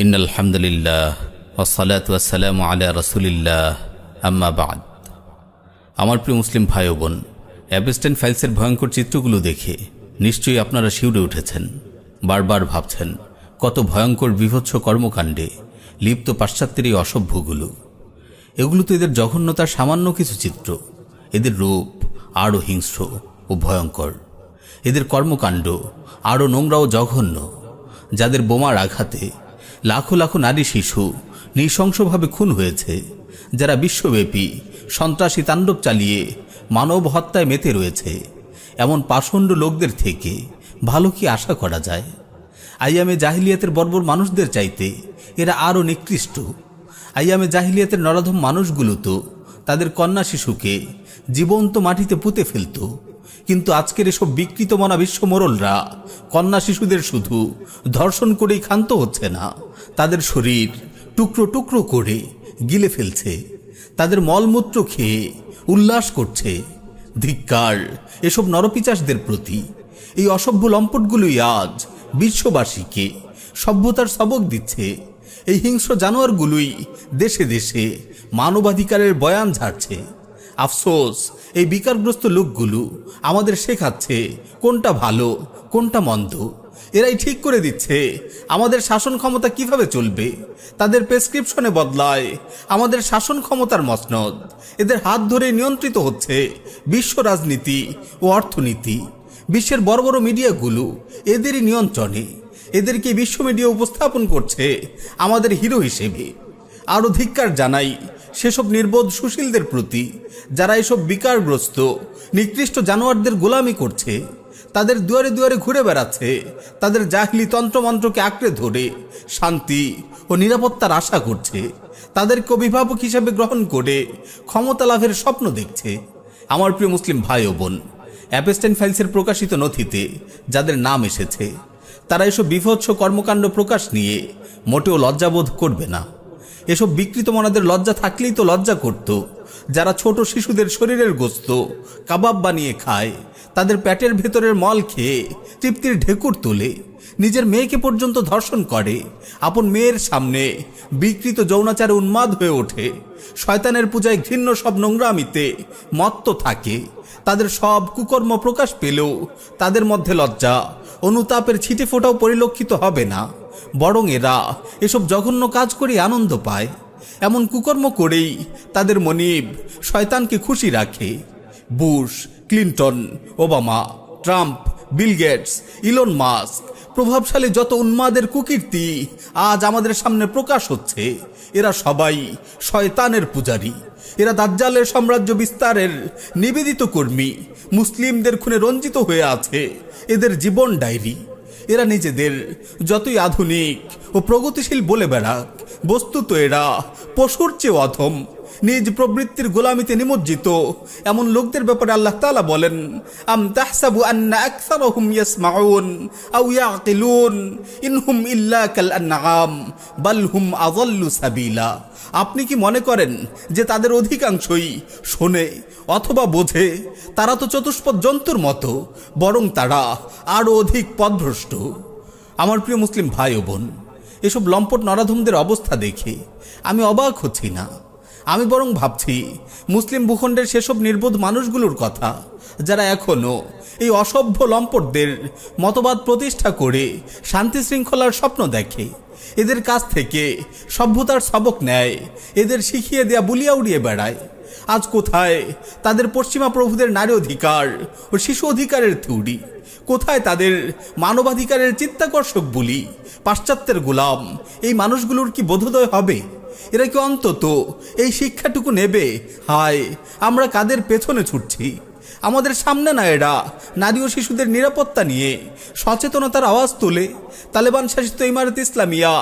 ইন্নাল হামদুলিল্লাহ ওয়াসসালাতু ওয়াসসালামু আলা রাসূলিল্লাহ আম্মা বাদ। আমার প্রিয় মুসলিম ভাই ও বোন, অ্যাপস্টাইন ফাইলসের ভয়ঙ্কর চিত্রগুলো দেখে নিশ্চয়ই আপনারা শিউরে উঠেছেন, বারবার ভাবছেন কত ভয়ঙ্কর বিভৎস কর্মকাণ্ডে লিপ্ত পাশ্চাত্যের এই অসভ্যগুলো। এগুলো তো এদের জঘন্যতার সামান্য কিছু চিত্র। এদের রূপ আরও হিংস্র ও ভয়ঙ্কর, এদের কর্মকাণ্ড আরও নোংরা ও জঘন্য। যাদের বোমার আঘাতে লাখো লাখো নারী শিশু নৃশংসভাবে খুন হয়েছে, যারা বিশ্বব্যাপী সন্ত্রাসী তাণ্ডব চালিয়ে মানব হত্যায় মেতে রয়েছে, এমন পাষণ্ড লোকদের থেকে ভালো কি আশা করা যায়? আইয়ামে জাহিলিয়াতের বর্বর মানুষদের চাইতে এরা আরও নিকৃষ্ট। আইয়ামে জাহিলিয়াতের নরাধম মানুষগুলো তো তাদের কন্যা শিশুকে জীবন্ত মাটিতে পুঁতে ফেলত, কিন্তু আজকের এসব বিকৃত মনা বিশ্বমোরলরা কন্যা শিশুদের শুধু ধর্ষণ করেই ক্ষান্ত হচ্ছে না, তাদের শরীর টুকরো টুকরো করে গিলে ফেলছে, তাদের মলমূত্র খেয়ে উল্লাস করছে। ধিক্কার এসব নরপিচাসদের প্রতি। এই অসভ্য লম্পটগুলোই আজ বিশ্ববাসীকে সভ্যতার সবক দিচ্ছে। এই হিংস্র জানোয়ারগুলোই দেশে দেশে মানবাধিকারের বয়ান ঝাড়ছে। আফসোস, এই বিকারগ্রস্ত লোকগুলো আমাদের শেখাচ্ছে কোনটা ভালো কোনটা মন্দ। এরাই ঠিক করে দিচ্ছে আমাদের শাসন ক্ষমতা কিভাবে চলবে। তাদের প্রেসক্রিপশনে বদলায় আমাদের শাসন ক্ষমতার মসনদ। এদের হাত ধরে নিয়ন্ত্রিত হচ্ছে বিশ্ব রাজনীতি ও অর্থনীতি। বিশ্বের বড় বড় মিডিয়াগুলো এদেরই নিয়ন্ত্রণে। এদেরকে বিশ্ব মিডিয়া উপস্থাপন করছে আমাদের হিরো হিসেবে। আরও ধিক্কার জানাই সেসব নির্বোধ সুশীলদের প্রতি, যারা এসব বিকারগ্রস্ত নিকৃষ্ট জানোয়ারদের গোলামি করছে, তাদের দুয়ারে দুয়ারে ঘুরে বেড়াচ্ছে, তাদের জাহিলি তন্ত্রমন্ত্রকে আঁকড়ে ধরে শান্তি ও নিরাপত্তার আশা করছে, তাদেরকে অভিভাবক হিসেবে গ্রহণ করে ক্ষমতা লাভের স্বপ্ন দেখছে। আমার প্রিয় মুসলিম ভাই ও বোন, অ্যাপস্টাইন ফাইলসের প্রকাশিত নথিতে যাদের নাম এসেছে, তারা এসব বিভৎস কর্মকাণ্ড প্রকাশ নিয়ে মোটেও লজ্জাবোধ করবে না। এসব বিকৃত মনাদের লজ্জা থাকলেই তো লজ্জা করত যারা ছোট শিশুদের শরীরের গোস্ত কাবাব বানিয়ে খায়, তাদের পেটের ভেতরের মল খেয়ে তৃপ্তির ঢেকুর তোলে, নিজের মেয়েকে পর্যন্ত ধর্ষণ করে, আপন মেয়ের সামনে বিকৃত যৌনাচারে উন্মাদ হয়ে ওঠে, শয়তানের পূজায় ঘৃণ্য সব নোংরামিতে মত্ত থাকে। তাদের সব কুকর্ম প্রকাশ পেলেও তাদের মধ্যে লজ্জা অনুতাপের ছিটে ফোঁটাও পরিলক্ষিত হবে না, বরং এরা এসব জঘন্য কাজ করে আনন্দ পায়। এমন কুকর্ম করেই তাদের মনিব শয়তানকে খুশি রাখে। Bush, Clinton, Obama, Trump, Bill Gates, Elon Musk প্রভাবশালী যত উন্মাদের কুকীর্তি আজ আমাদের সামনে প্রকাশ হচ্ছে, এরা সবাই শয়তানের পূজারী। এরা দাজ্জালের সাম্রাজ্য বিস্তারের নিবেদিত কর্মী। মুসলিমদের খুনে রঞ্জিত হয়ে আছে এদের জীবন ডায়েরি। এরা নিজেদের যতই আধুনিক ও প্রগতিশীল বলে বেড়াক, বস্তুত এরা পশুর চেয়ে অধম, নিজ প্রবৃত্তির গোলামিতে নিমজ্জিত। এমন লোকদের ব্যাপারে আল্লাহ তাআলা বলেন, আম তাহসাবু আন্না আকসারহুম ইয়াসমাউন আও ইয়াকিলুন ইনহুম ইল্লা কাল আনআম বাল হুম আযাল্লু সাবিলা। আপনি কি মনে করেন যে তাদের অধিকাংশই শোনে অথবা বোঝে? তারা তো চতুষ্পদ জন্তুর মতো, বরং তারা আরও অধিক পথভ্রষ্ট। আমার প্রিয় মুসলিম ভাই ও বোন, এসব লম্পট নরাধমদের অবস্থা দেখে আমি অবাক হচ্ছি না। আমি বরং ভাবছি মুসলিম ভূখণ্ডের সেসব নির্বোধ মানুষগুলোর কথা, যারা এখনও এই অসভ্য লম্পটদের মতবাদ প্রতিষ্ঠা করে শান্তি শৃঙ্খলার স্বপ্ন দেখে। এদের কাছ থেকে সভ্যতার সবক নেয়, এদের শিখিয়ে দেয়া বুলিয়া উড়িয়ে বেড়ায়। আজ কোথায় তাদের পশ্চিমা প্রভুদের নারী অধিকার ও শিশু অধিকারের থিওরি? কোথায় তাদের মানবাধিকারের চিত্তাকর্ষক বুলি? পাশ্চাত্যের গোলাম এই মানুষগুলোর কি বোধোদয় হবে? এরা কি অন্তত এই শিক্ষাটুকু নেবে? হায়, আমরা কাদের পেছনে ছুটছি? আমাদের সামনে না এরা নারী ও শিশুদের নিরাপত্তা নিয়ে সচেতনতার আওয়াজ তোলে? তালেবান শাসিত ইমারত ইসলামিয়া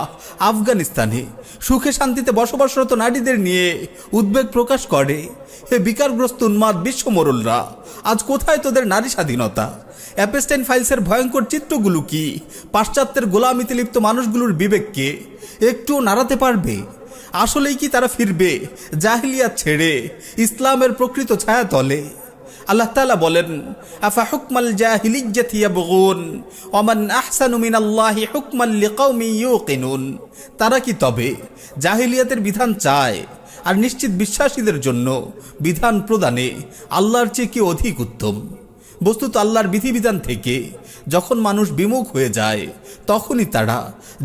আফগানিস্তানে সুখে শান্তিতে বসবাসরত নারীদের নিয়ে উদ্বেগ প্রকাশ করে। হে বিকারগ্রস্ত উন্মাদ বিশ্বমোরলরা, আজ কোথায় তোদের নারী স্বাধীনতা? অ্যাপস্টাইন ফাইলসের ভয়ঙ্কর চিত্রগুলো কি পাশ্চাত্যের গোলামিতে লিপ্ত মানুষগুলোর বিবেককে একটুও নাড়াতে পারবে? আসলেই কি তারা ফিরবে জাহিলিয়াত ছেড়ে ইসলামের প্রকৃত ছায়াতলে? আল্লাহ তাআলা বলেন, আফা হুকমাল জাহিলিয়্যাতি ইয়াবগুন ওয়া মান আহসানু মিনাল্লাহি হুকমান লিকাউমিন ইউকিনুন। তারা কি তবে জাহিলিয়াতের বিধান চায় আর নিশ্চিত বিশ্বাসীদের জন্য বিধান প্রদানে আল্লাহর চেয়ে কি অধিক উত্তম? বস্তুত আল্লাহর বিধিবিধান থেকে যখন মানুষ বিমুখ হয়ে যায় তখনই তারা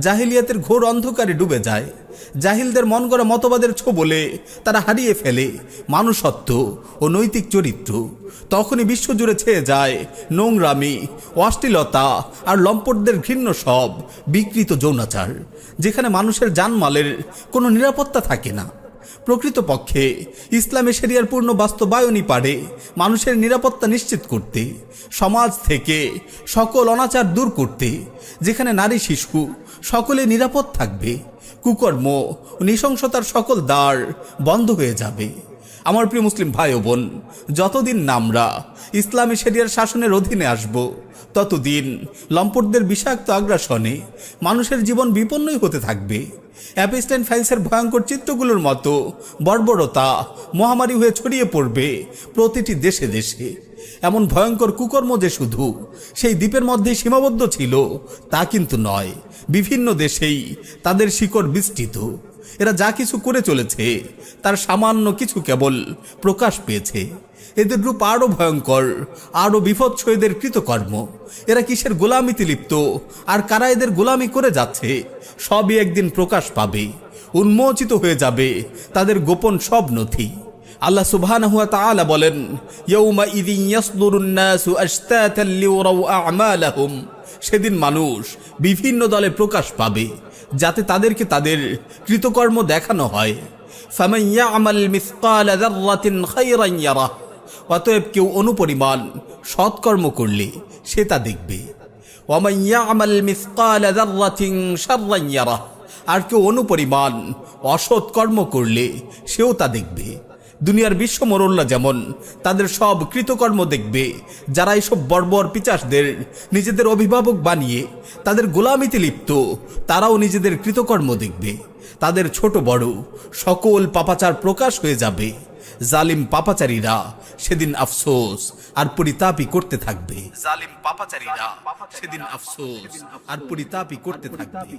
জাহিলিয়াতের ঘোর অন্ধকারে ডুবে যায়। জাহিলদের মন গড়া মতবাদের ছোবলে তারা হারিয়ে ফেলে মানুষত্ব ও নৈতিক চরিত্র। তখনই বিশ্বজুড়ে ছেয়ে যায় নোংরামি, অশ্লীলতা আর লম্পটদের ঘৃণ্য সব বিকৃত যৌনাচার, যেখানে মানুষের জানমালের কোনো নিরাপত্তা থাকে না। প্রকৃতপক্ষে ইসলামে শরিয়ার পূর্ণ বাস্তবায়নই পারে মানুষের নিরাপত্তা নিশ্চিত করতে, সমাজ থেকে সকল অনাচার দূর করতে, যেখানে নারী শিশু সকলে নিরাপদ থাকবে, কুকর্ম ও নৃশংসতার সকল দ্বার বন্ধ হয়ে যাবে। আমার প্রিয় মুসলিম ভাই ও বোন, যতদিন না আমরা ইসলামী শরিয়ার শাসনের অধীনে আসব ততদিন লম্পটদের বিষাক্ত আগ্রাসনে মানুষের জীবন বিপন্নই হতে থাকবে। অ্যাপস্টাইন ফাইলসের ভয়ঙ্কর চিত্রগুলোর মতো বর্বরতা মহামারী হয়ে ছড়িয়ে পড়বে প্রতিটি দেশে দেশে। এমন ভয়ঙ্কর কুকর্ম যে শুধু সেই দ্বীপের মধ্যেই সীমাবদ্ধ ছিল তা কিন্তু নয়, বিভিন্ন দেশেই তাদের শিকড় বিস্তৃত। এরা যা কিছু করে চলেছে তার সামান্য কিছু কেবল প্রকাশ পেয়েছে। এদের রূপ আরও ভয়ঙ্কর, আরও বিভৎস এদের কৃতকর্ম। এরা কিসের গোলামিতে লিপ্ত আর কারা এদের গোলামি করে যাচ্ছে সবই একদিন প্রকাশ পাবে, উন্মোচিত হয়ে যাবে তাদের গোপন সব নথি। আল্লাহ সুবহানাহু ওয়া তাআলা বলেন, ইয়াউমা ইযিন ইয়াসদুরুন নাসু আশতাতান লিউরাউ আ'মালাহুম। সেদিন মানুষ বিভিন্ন দলে প্রকাশ পাবে যাতে তাদেরকে তাদের কৃতকর্ম দেখানো হয়। ফামান ইয়া'মাল মিসকালা যাররাতিন খায়রান ইয়ারাহ। অতএব কেউ অনুপরিমাণ সৎকর্ম করলে সে তা দেখবে। ওয়া মান ইয়া'মাল মিসকালা যাররাতিন শাররান ইয়ারাহ। আর কেউ অনুপরিমাণ অসৎকর্ম করলে সেও তা দেখবে। দুনিয়ার বিশ্বমোরল্লা যেমন তাদের সব কৃতকর্ম দেখবে, যারা এইসব বর্বর পিচাসদের নিজেদের অভিভাবক বানিয়ে তাদের গোলামিতে লিপ্ত তারাও নিজেদের কৃতকর্ম দেখবে। তাদের ছোট বড় সকল পাপাচার প্রকাশ হয়ে যাবে। জালিম পাপাচারীরা সেদিন আফসোস আর পরিতাপই করতে থাকবে। জালিম পাপাচারীরা সেদিন আফসোস আর পরিতাপই করতে থাকবে।